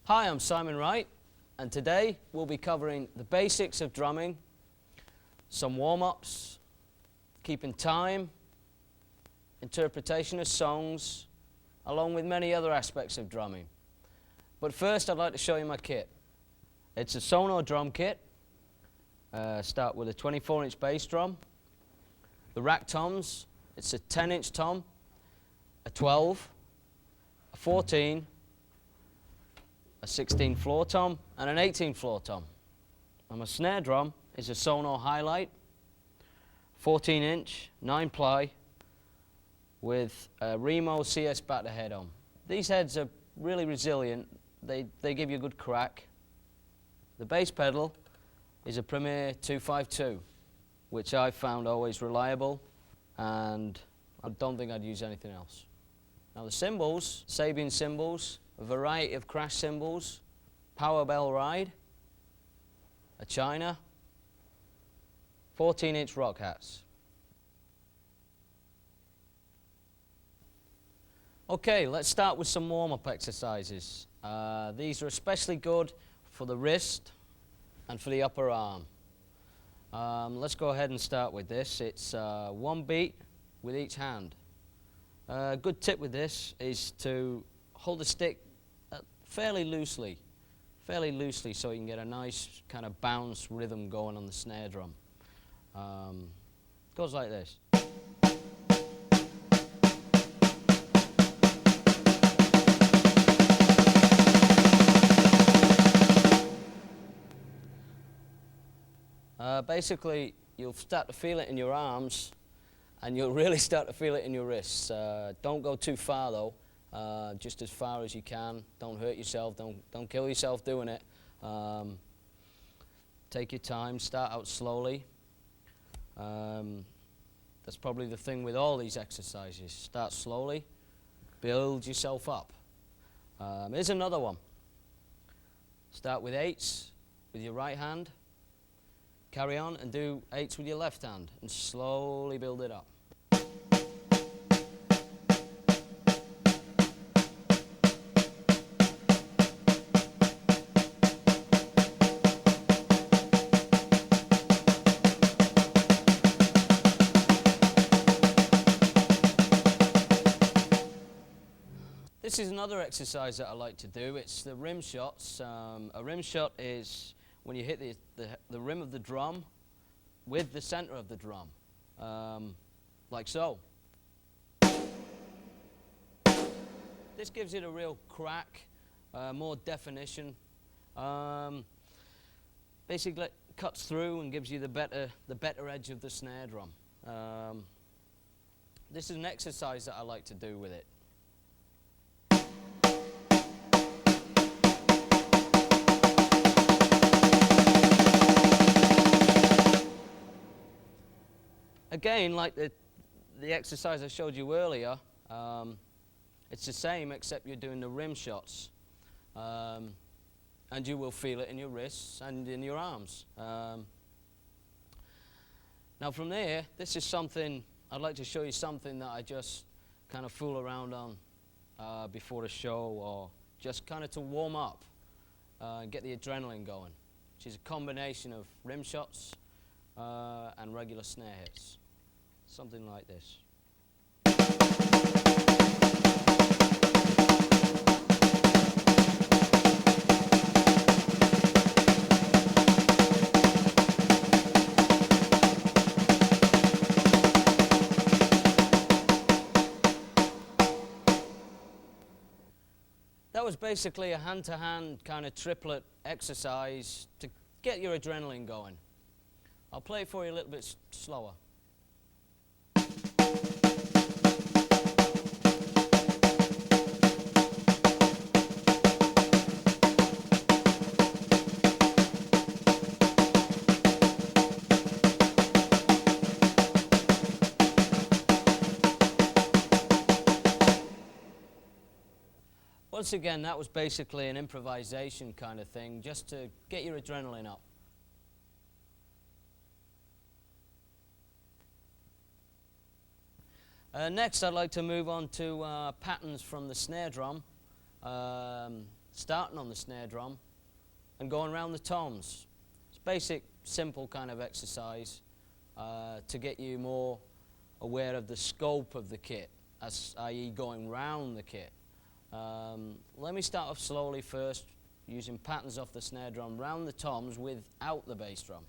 Hi, I'm Simon Wright, and today we'll be covering the basics of drumming, some warm-ups, keeping time, interpretation of songs, along with many other aspects of drumming. But first I'd like to show you my kit. It's a Sonar drum kit. Start with a 24-inch bass drum, the rack toms. It's a 10-inch tom, a 12, a 14, a 16 floor tom, and an 18 floor tom. And my snare drum is a Sonar Highlight, 14-inch, 9-ply, with a Remo CS batter head on. These heads are really resilient. They give you a good crack. The bass pedal is a Premier 252, which I've found always reliable, and I don't think I'd use anything else. Now the cymbals, Sabian cymbals, a variety of crash cymbals, power bell ride, a China, 14-inch rock hats. Okay, let's start with some warm-up exercises. These are especially good for the wrist and for the upper arm. Let's go ahead and start with this. It's one beat with each hand. A good tip with this is to hold the stick fairly loosely so you can get a nice kind of bounce rhythm going on the snare drum. Goes like this. Basically, you'll start to feel it in your arms, and you'll really start to feel it in your wrists. Don't go too far though, just as far as you can. Don't hurt yourself, don't kill yourself doing it. Take your time, start out slowly. That's probably the thing with all these exercises. Start slowly, build yourself up. Here's another one. Start with 8s with your right hand. Carry on and do 8s with your left hand and slowly build it up. This is another exercise that I like to do. It's the rim shots. A rim shot is when you hit the rim of the drum with the center of the drum, like so. This gives it a real crack, more definition. Basically cuts through and gives you the better edge of the snare drum. This is an exercise that I like to do with it. Again, like the exercise I showed you earlier, it's the same except you're doing the rim shots, and you will feel it in your wrists and in your arms. Now from there, this is something, I'd like to show you something that I just kind of fool around on before a show, or just kind of to warm up and get the adrenaline going, which is a combination of rim shots and regular snare hits. Something like this. That was basically a hand-to-hand kind of triplet exercise to get your adrenaline going. I'll play it for you a little bit slower. Once again, that was basically an improvisation kind of thing, just to get your adrenaline up. Next, I'd like to move on to patterns from the snare drum. starting on the snare drum and going around the toms. It's basic, simple kind of exercise to get you more aware of the scope of the kit, i.e. going round the kit. Let me start off slowly first, using patterns off the snare drum round the toms without the bass drum.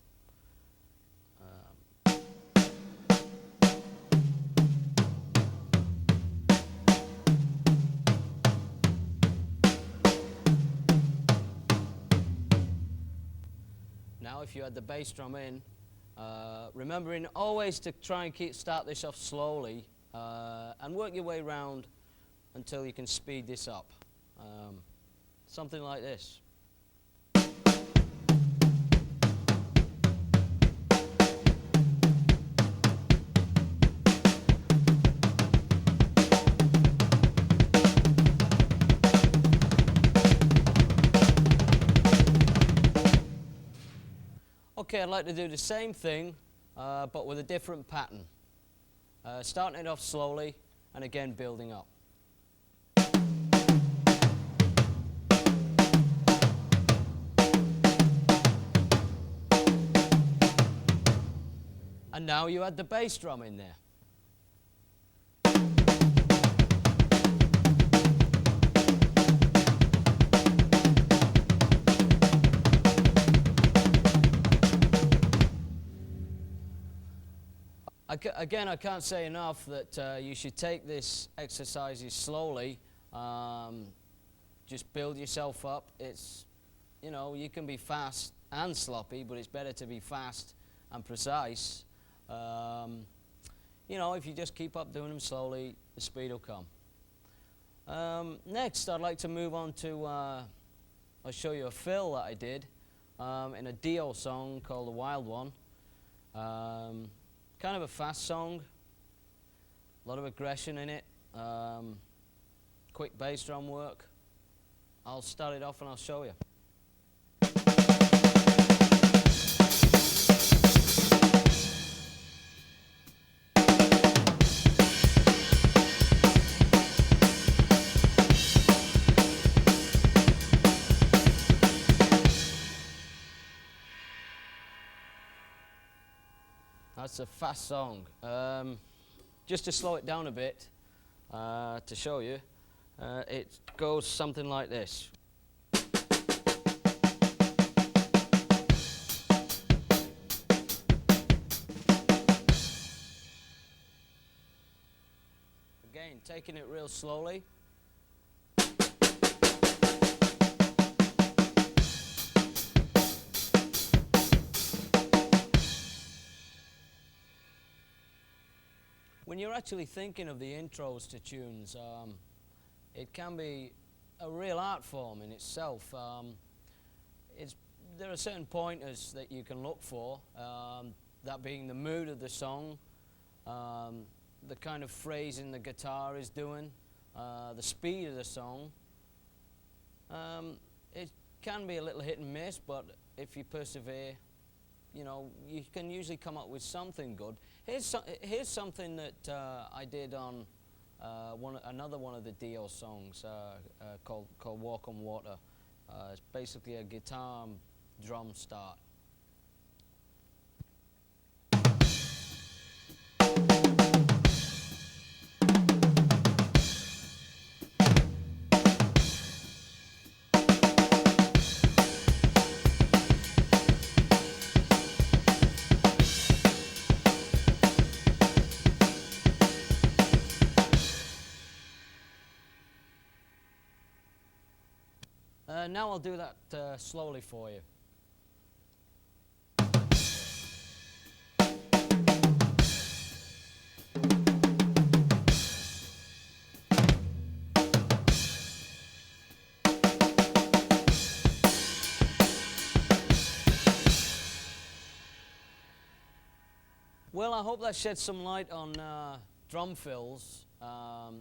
Now if you had the bass drum in, remembering always to try and start this off slowly and work your way round until you can speed this up. Something like this. Okay, I'd like to do the same thing, but with a different pattern. Starting it off slowly and again building up. And now you add the bass drum in there. Again, I can't say enough that you should take this exercises slowly. Just build yourself up. It's, you know, you can be fast and sloppy, but it's better to be fast and precise. You know, if you just keep up doing them slowly, the speed will come. Next, I'd like to move on to, I'll show you a fill that I did in a Dio song called The Wild One. Kind of a fast song, a lot of aggression in it, quick bass drum work. I'll start it off and I'll show you. That's a fast song. Just to slow it down a bit, to show you, it goes something like this. Again, taking it real slowly. When you're actually thinking of the intros to tunes, it can be a real art form in itself. There are certain pointers that you can look for, that being the mood of the song, the kind of phrasing the guitar is doing, the speed of the song. It can be a little hit and miss, but if you persevere, you know, you can usually come up with something good. Here's something that I did on another one of the Dio songs called Walk on Water. It's basically a guitar and drum start. Now I'll do that slowly for you. Well, I hope that sheds some light on drum fills,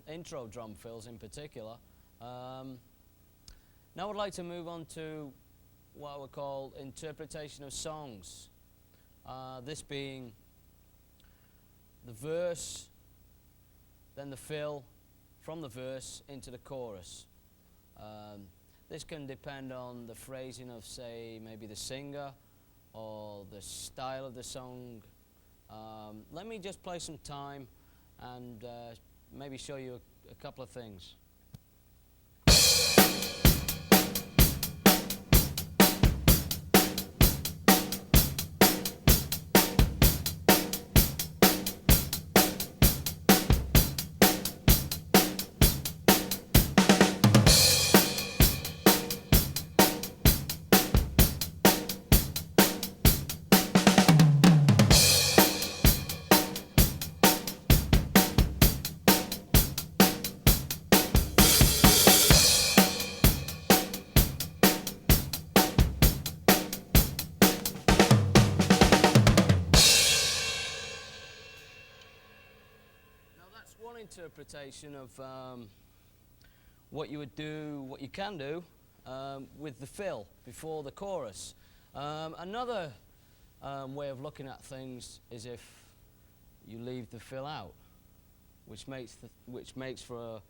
intro drum fills in particular. Now I'd like to move on to what I would call interpretation of songs. This being the verse, then the fill from the verse into the chorus. This can depend on the phrasing of, say, maybe the singer or the style of the song. Let me just play some time and maybe show you a couple of things. One interpretation of what you would do, what you can do with the fill before the chorus. Another way of looking at things is if you leave the fill out, which makes for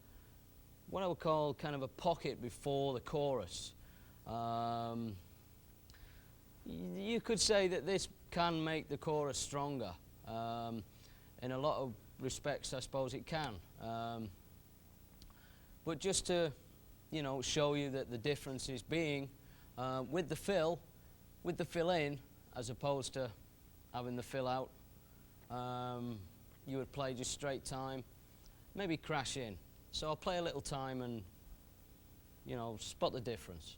what I would call kind of a pocket before the chorus. You could say that this can make the chorus stronger. In a lot of respects, I suppose it can. But just to, show you that the difference is being with the fill in, as opposed to having the fill out, you would play just straight time, maybe crash in. So I'll play a little time and, spot the difference.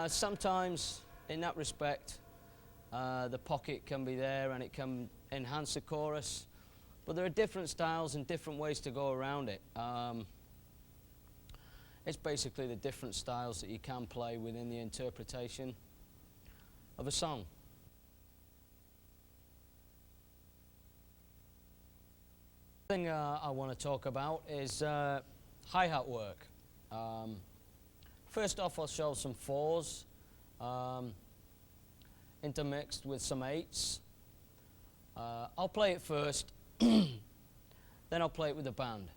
Sometimes, in that respect, the pocket can be there and it can enhance the chorus, but there are different styles and different ways to go around it. It's basically the different styles that you can play within the interpretation of a song. The thing I want to talk about is hi-hat work. First off, I'll show some 4s, intermixed with some 8s. I'll play it first, then I'll play it with the band.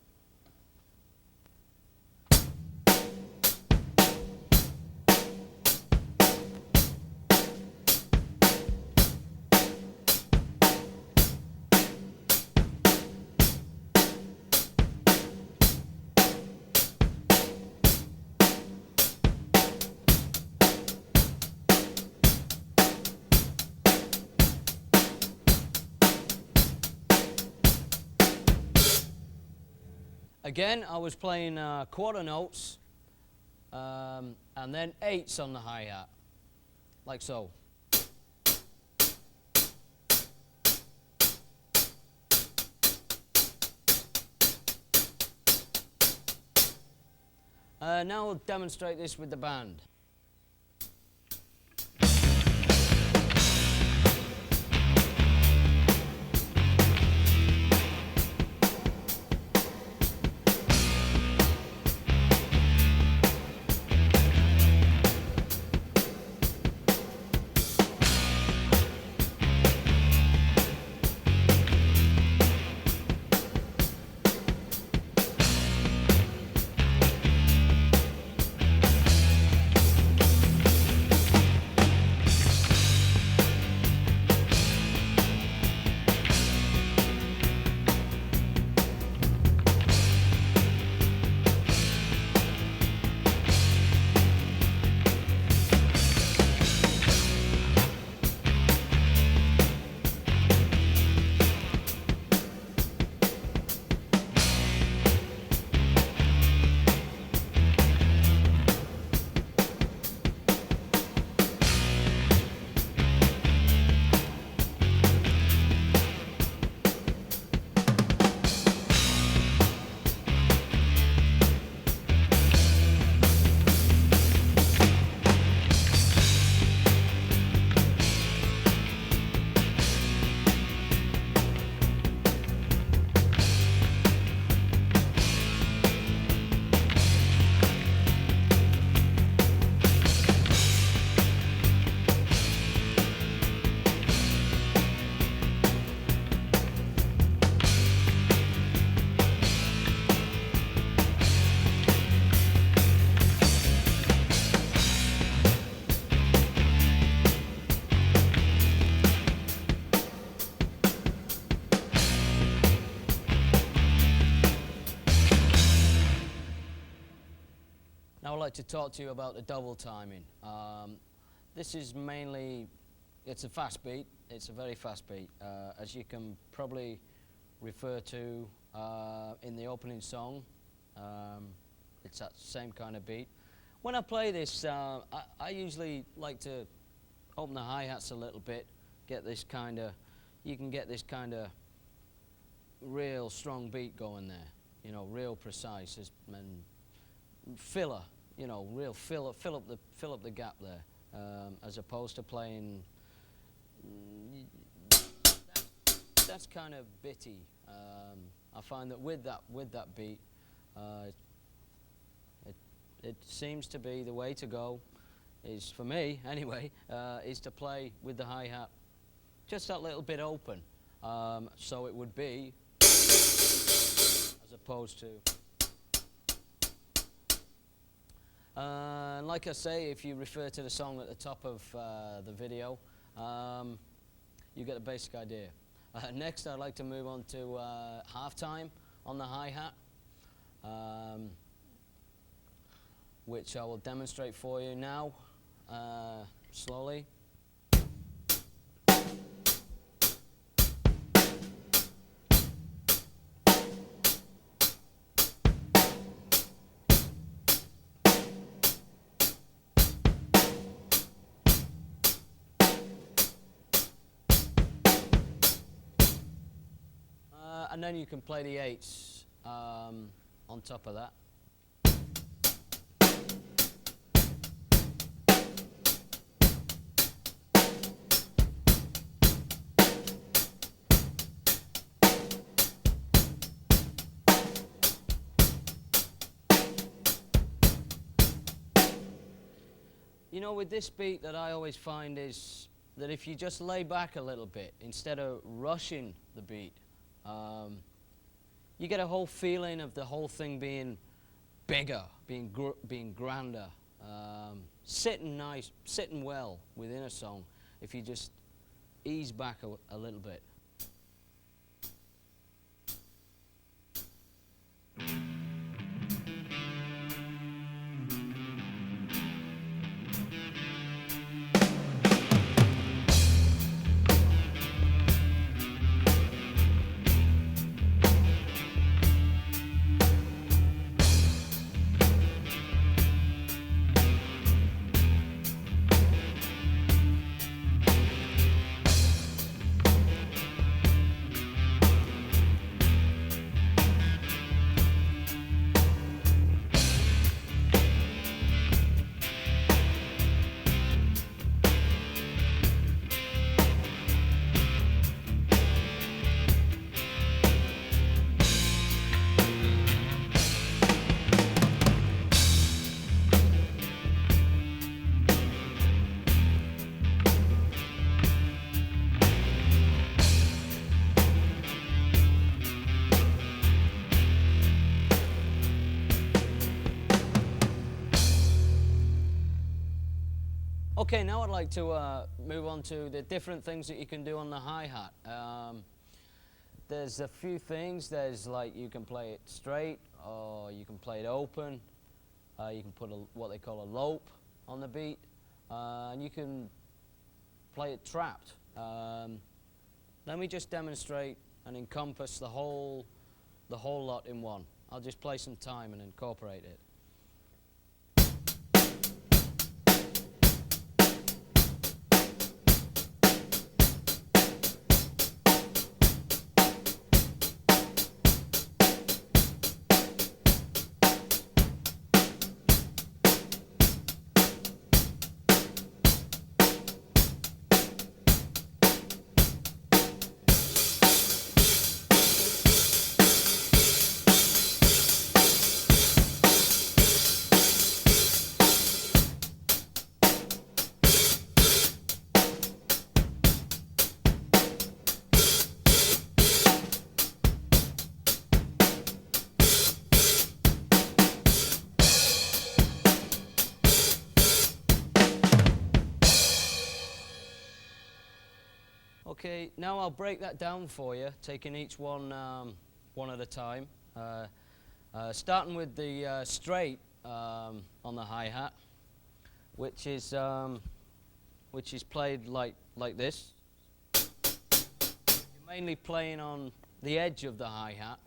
Again, I was playing quarter notes and then 8s on the hi-hat, like so. Now I'll demonstrate this with the band. like to talk to you about the double timing. This is mainly, it's a fast beat. It's a very fast beat, as you can probably refer to in the opening song. It's that same kind of beat. When I play this, I usually like to open the hi-hats a little bit, get this kind of, you can get this kind of real strong beat going there, you know, real precise and filler, you know, real fill up the gap there, as opposed to playing. That's kind of bitty. I find that with that beat, it seems to be the way to go. Is for me anyway, is to play with the hi-hat just that little bit open, so it would be as opposed to. And like I say, if you refer to the song at the top of the video, you get a basic idea. Next, I'd like to move on to halftime on the hi-hat, which I will demonstrate for you now, slowly. And then you can play the eights on top of that. You know, with this beat, that I always find is that if you just lay back a little bit instead of rushing the beat, you get a whole feeling of the whole thing being bigger, being grander, sitting nice, sitting well within a song if you just ease back a little bit. Okay, now I'd like to move on to the different things that you can do on the hi-hat. There's a few things. There's like you can play it straight, or you can play it open. You can put what they call a lope on the beat, and you can play it trapped. Let me just demonstrate and encompass the whole lot in one. I'll just play some time and incorporate it. Okay, now I'll break that down for you, taking each one one at a time. Starting with the straight, on the hi-hat, which is played like this. You're mainly playing on the edge of the hi-hat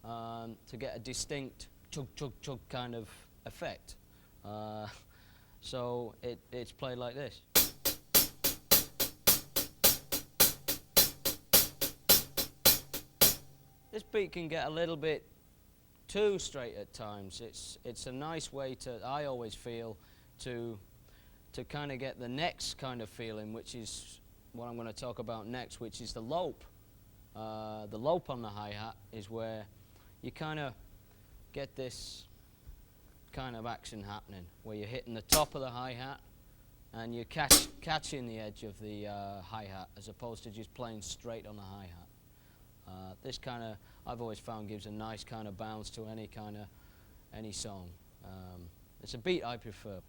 to get a distinct chug chug chug kind of effect. So it's played like this. This beat can get a little bit too straight at times. It's a nice way to, I always feel, to kind of get the next kind of feeling, which is what I'm going to talk about next, which is the lope. The lope on the hi-hat is where you kind of get this kind of action happening, where you're hitting the top of the hi-hat and you're catching the edge of the hi-hat as opposed to just playing straight on the hi-hat. This kind of, I've always found, gives a nice kind of bounce to any song. It's a beat I prefer.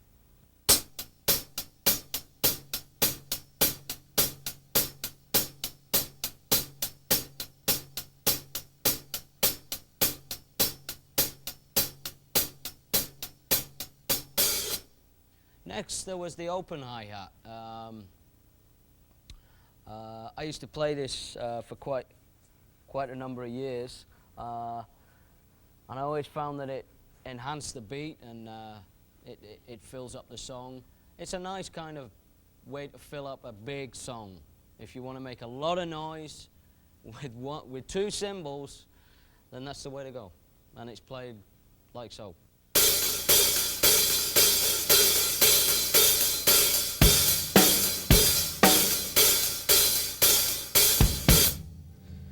Next, there was the open hi-hat. I used to play this for quite a number of years, and I always found that it enhanced the beat and it fills up the song. It's a nice kind of way to fill up a big song. If you want to make a lot of noise with two cymbals, then that's the way to go. And it's played like so.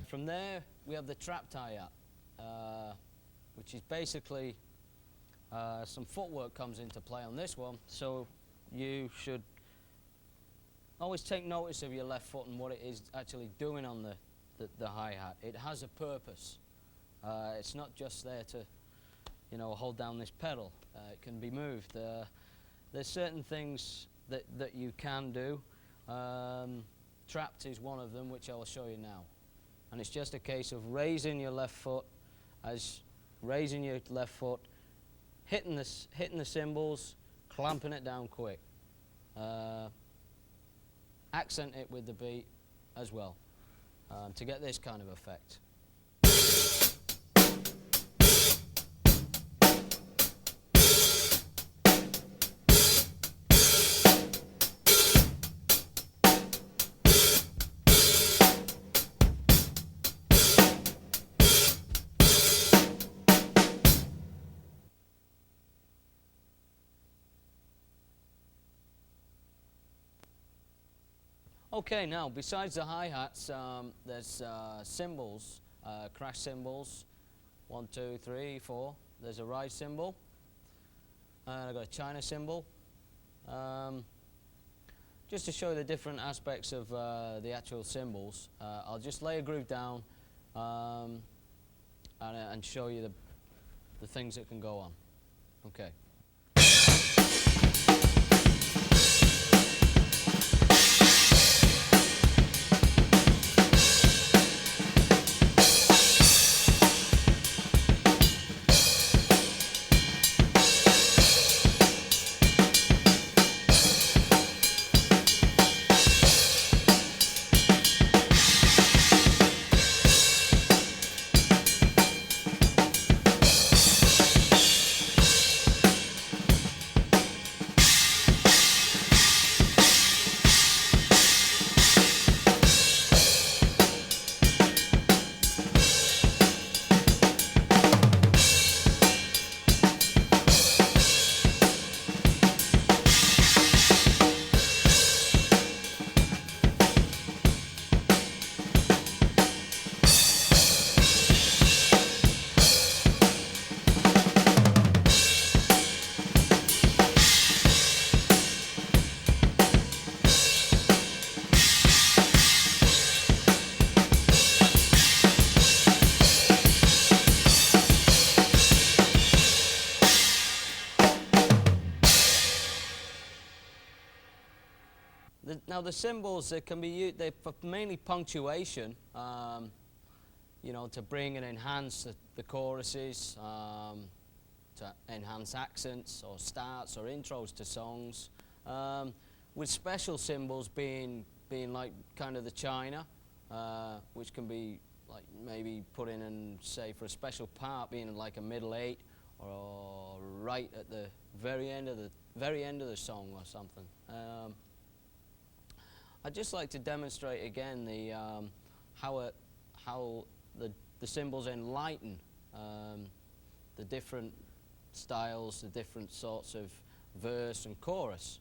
From there, we have the trapped hi-hat, which is basically some footwork comes into play on this one. So you should always take notice of your left foot and what it is actually doing on the hi-hat. It has a purpose. It's not just there to, you know, hold down this pedal. It can be moved. There's certain things that you can do. Trapped is one of them, which I will show you now. And it's just a case of raising your left foot, hitting the cymbals, clamping it down quick. Accent it with the beat as well, to get this kind of effect. Okay, now besides the hi-hats, there's cymbals, crash cymbals, 1, 2, 3, 4. There's a ride cymbal, and I've got a China cymbal. Just to show the different aspects of the actual cymbals, I'll just lay a groove down and show you the things that can go on. Okay. Now the cymbals, they can be used, they're for mainly punctuation, you know, to bring and enhance the choruses. to enhance accents or starts or intros to songs, with special cymbals being like kind of the China, which can be like maybe put in and say for a special part being like a middle 8 or right at the very end of the song or something. I'd just like to demonstrate again the how the cymbals enlighten the different styles, the different sorts of verse and chorus.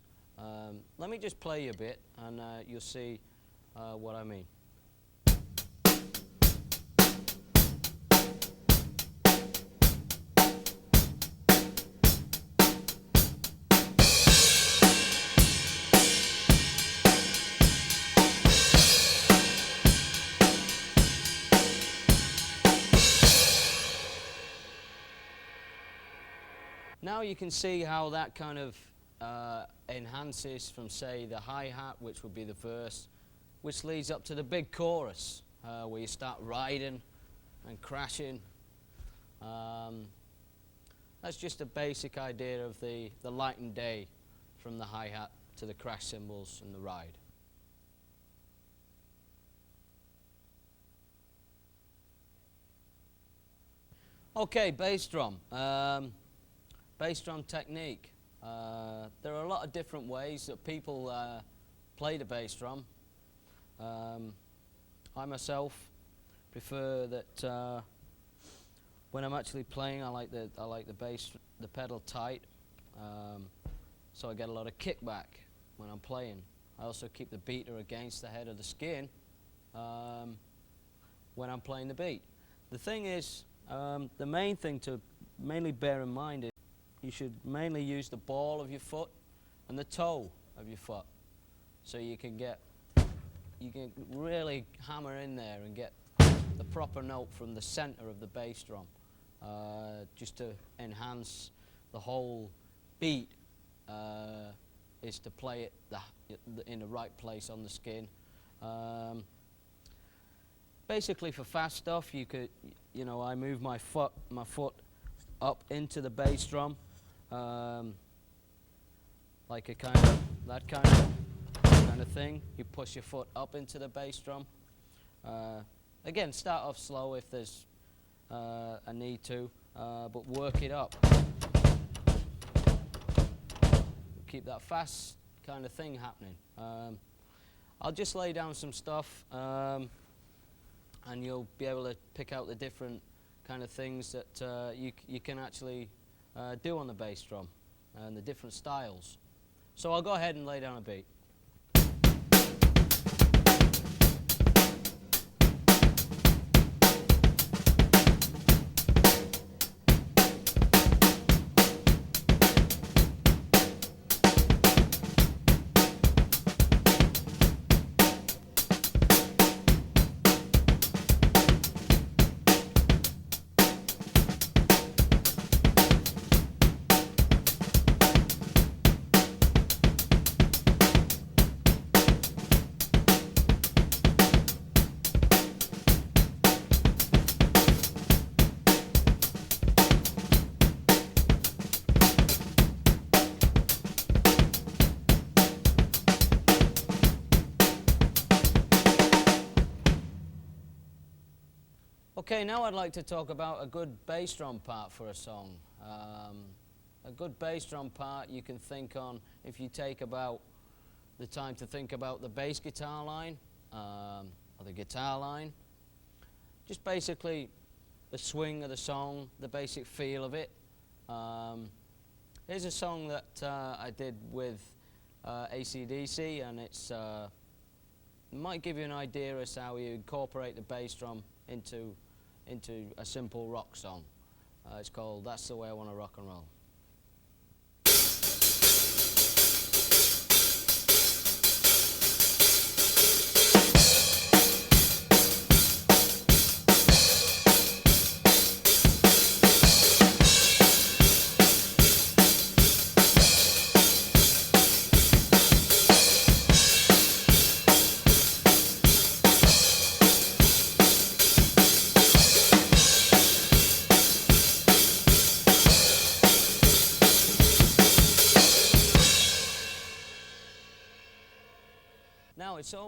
Let me just play you a bit and you'll see what I mean. Now you can see how that kind of enhances from, say, the hi-hat, which would be the verse, which leads up to the big chorus, where you start riding and crashing. That's just a basic idea of the light and day, from the hi-hat to the crash cymbals and the ride. Okay, bass drum. Bass drum technique. There are a lot of different ways that people play the bass drum. I myself prefer that when I'm actually playing, I like the bass, the pedal tight, so I get a lot of kickback when I'm playing. I also keep the beater against the head of the skin when I'm playing the beat. The thing is, the main thing to mainly bear in mind is you should mainly use the ball of your foot and the toe of your foot, so you can really hammer in there and get the proper note from the center of the bass drum, just to enhance the whole beat. Is to play it in the right place on the skin. Basically, for fast stuff, I move my foot up into the bass drum, like that kind of thing. You push your foot up into the bass drum. Again, start off slow if there's a need to, but work it up. Keep that fast kind of thing happening. I'll just lay down some stuff, and you'll be able to pick out the different kind of things that you can actually do on the bass drum and the different styles. So I'll go ahead and lay down a beat. Okay, now I'd like to talk about a good bass drum part for a song. A good bass drum part you can think on if you take about the time to think about the bass guitar line or the guitar line. Just basically the swing of the song, the basic feel of it. Here's a song that I did with AC/DC, and it might give you an idea as to how you incorporate the bass drum into a simple rock song. It's called "That's the Way I Want to Rock and Roll." it's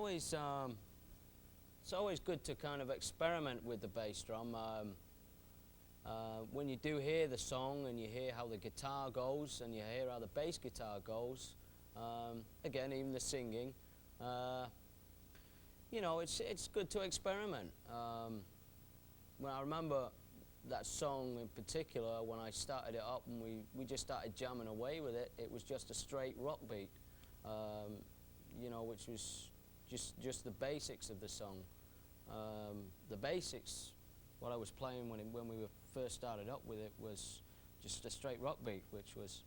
always good to kind of experiment with the bass drum. When you do hear the song and you hear how the guitar goes and you hear how the bass guitar goes, again, even the singing, you know, it's good to experiment. When I remember that song in particular, when I started it up and we just started jamming away with it, it was just a straight rock beat, you know, which was just the basics of the song. The basics, what I was playing when we were first started up with it, was just a straight rock beat, which was.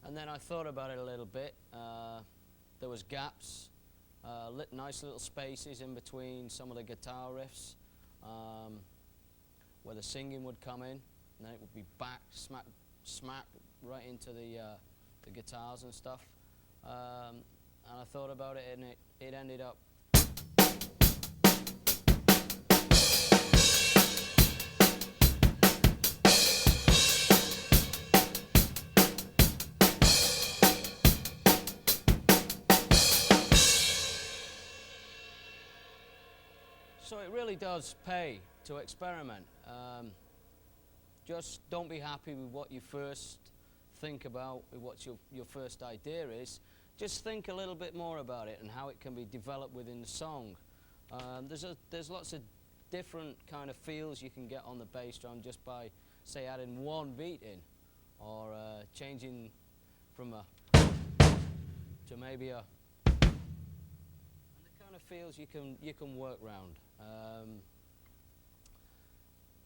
And then I thought about it a little bit. There was gaps, nice little spaces in between some of the guitar riffs, where the singing would come in, and then it would be back, smack right into the guitars and stuff. And I thought about it, and it ended up. So it really does pay to experiment. Just don't be happy with what you first think about, with what your first idea is. Just think a little bit more about it and how it can be developed within the song. There's lots of different kind of feels you can get on the bass drum just by, say, adding one beat in, or changing from a to maybe a. And the kind of feels you can work around.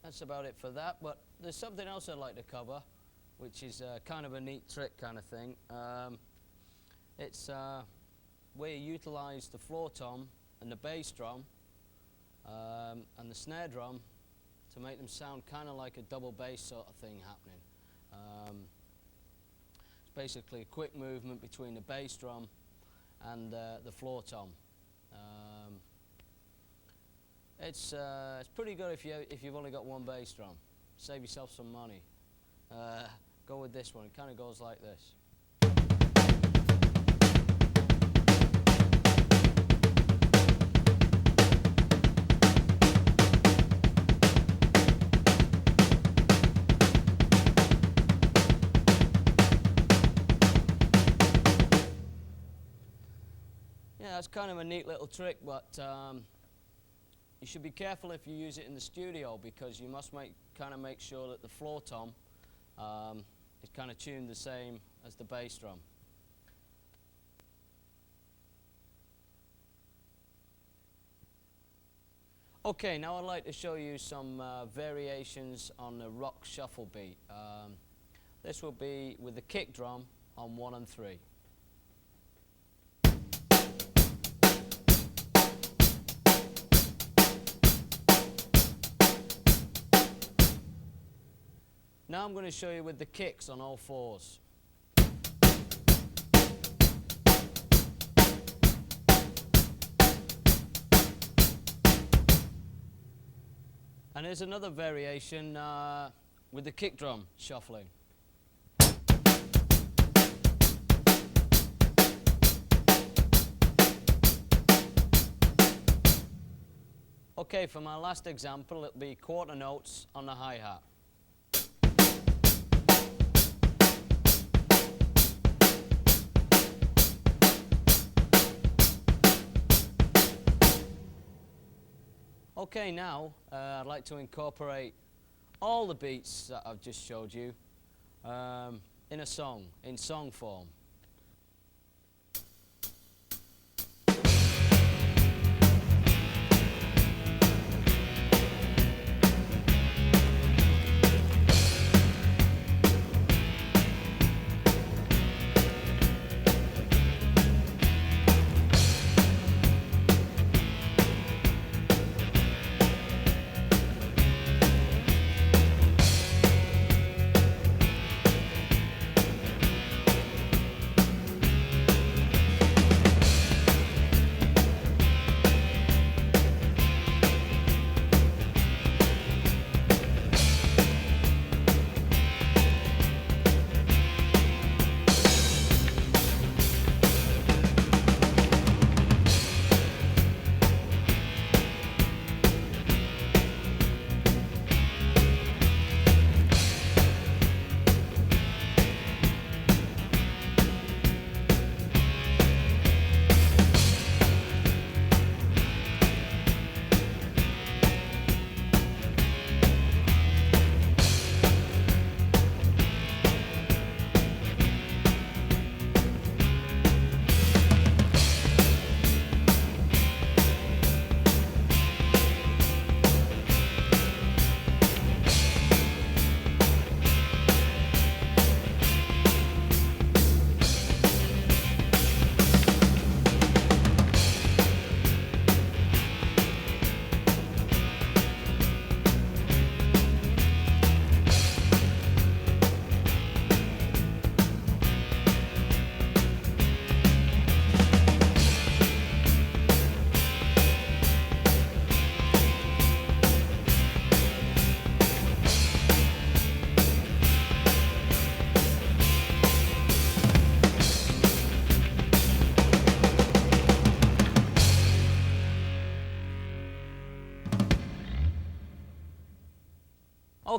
That's about it for that, but there's something else I'd like to cover, which is kind of a neat trick kind of thing. It's where you utilize the floor tom and the bass drum and the snare drum to make them sound kind of like a double bass sort of thing happening. It's basically a quick movement between the bass drum and the floor tom. It's pretty good if you've only got one bass drum. Save yourself some money. Go with this one. It kind of goes like this. Yeah, that's kind of a neat little trick, but you should be careful if you use it in the studio, because you must kind of make sure that the floor tom is kind of tuned the same as the bass drum. Okay, now I'd like to show you some variations on the rock shuffle beat. This will be with the kick drum on 1 and 3. Now I'm going to show you with the kicks on all 4s. And here's another variation with the kick drum shuffling. Okay, for my last example, it'll be quarter notes on the hi-hat. Okay, now I'd like to incorporate all the beats that I've just showed you in a song, in song form.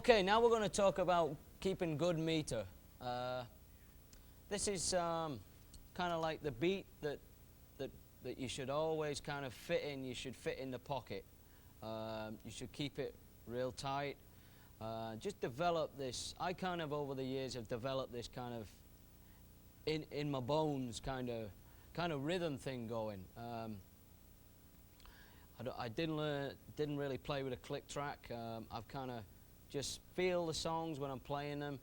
Okay, now we're going to talk about keeping good meter. This is kind of like the beat that you should always kind of fit in. You should fit in the pocket. You should keep it real tight. Just develop this. I kind of over the years have developed this kind of in my bones kind of rhythm thing going. I didn't really play with a click track. I've kind of just feel the songs when I'm playing them,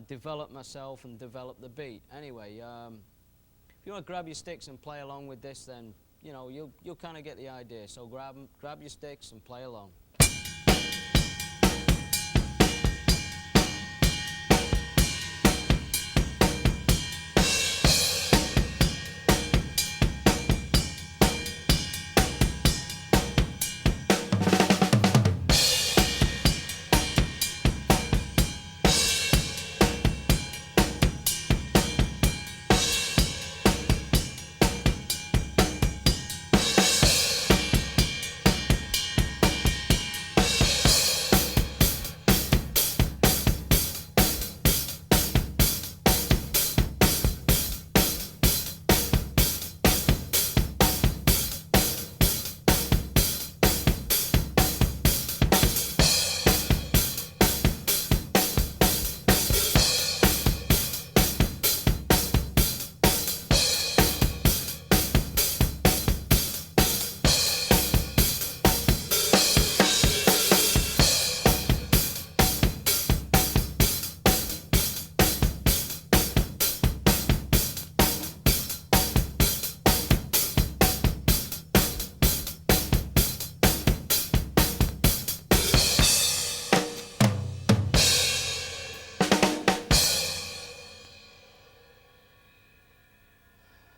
develop myself and develop the beat. Anyway, if you want to grab your sticks and play along with this, then you know you'll kind of get the idea. So grab your sticks and play along.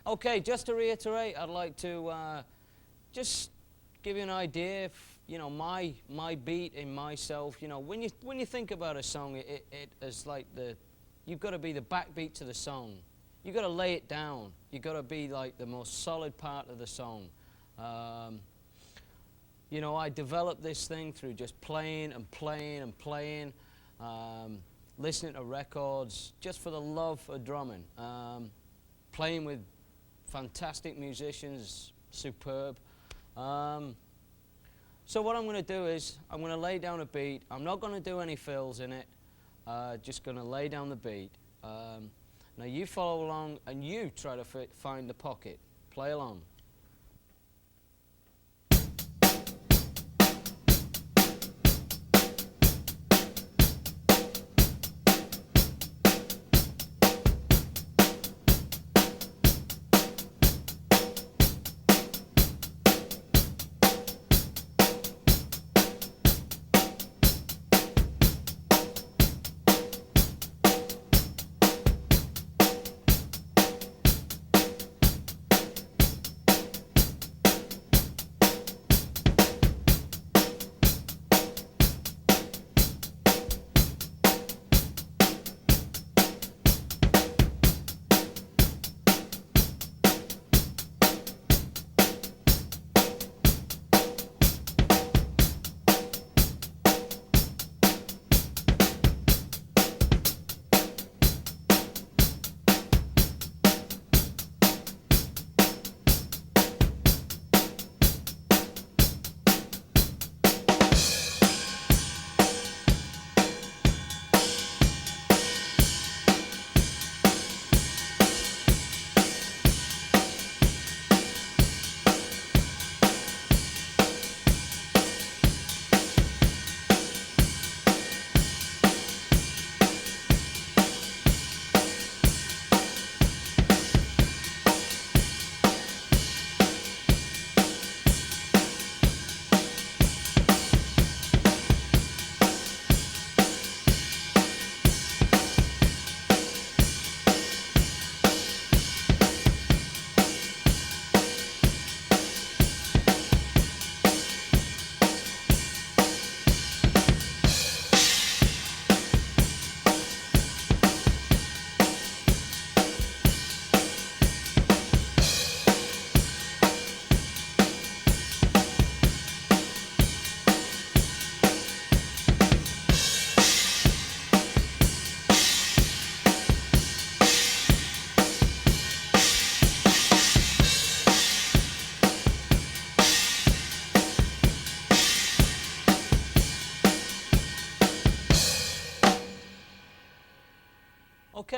Okay, just to reiterate, I'd like to just give you an idea of, you know, my beat in myself. You know, when you think about a song, it is like you've got to be the backbeat to the song. You've got to lay it down. You've got to be like the most solid part of the song. You know, I developed this thing through just playing and playing and playing, listening to records, just for the love of drumming, playing with fantastic musicians, superb. So what I'm going to do is I'm going to lay down a beat. I'm not going to do any fills in it. Just going to lay down the beat. Now you follow along and you try to find the pocket. Play along.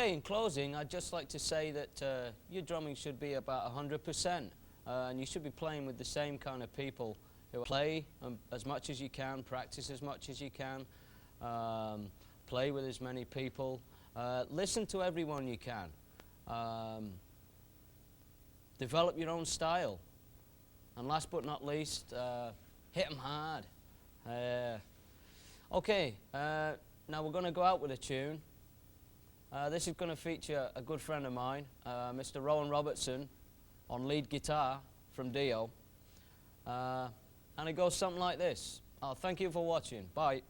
Okay, in closing, I'd just like to say that your drumming should be about 100%, and you should be playing with the same kind of people who play as much as you can, practice as much as you can, play with as many people, listen to everyone you can, develop your own style, and last but not least, hit them hard. Okay, now we're going to go out with a tune. This is going to feature a good friend of mine, Mr. Rowan Robertson, on lead guitar from Dio. And it goes something like this. Thank you for watching. Bye.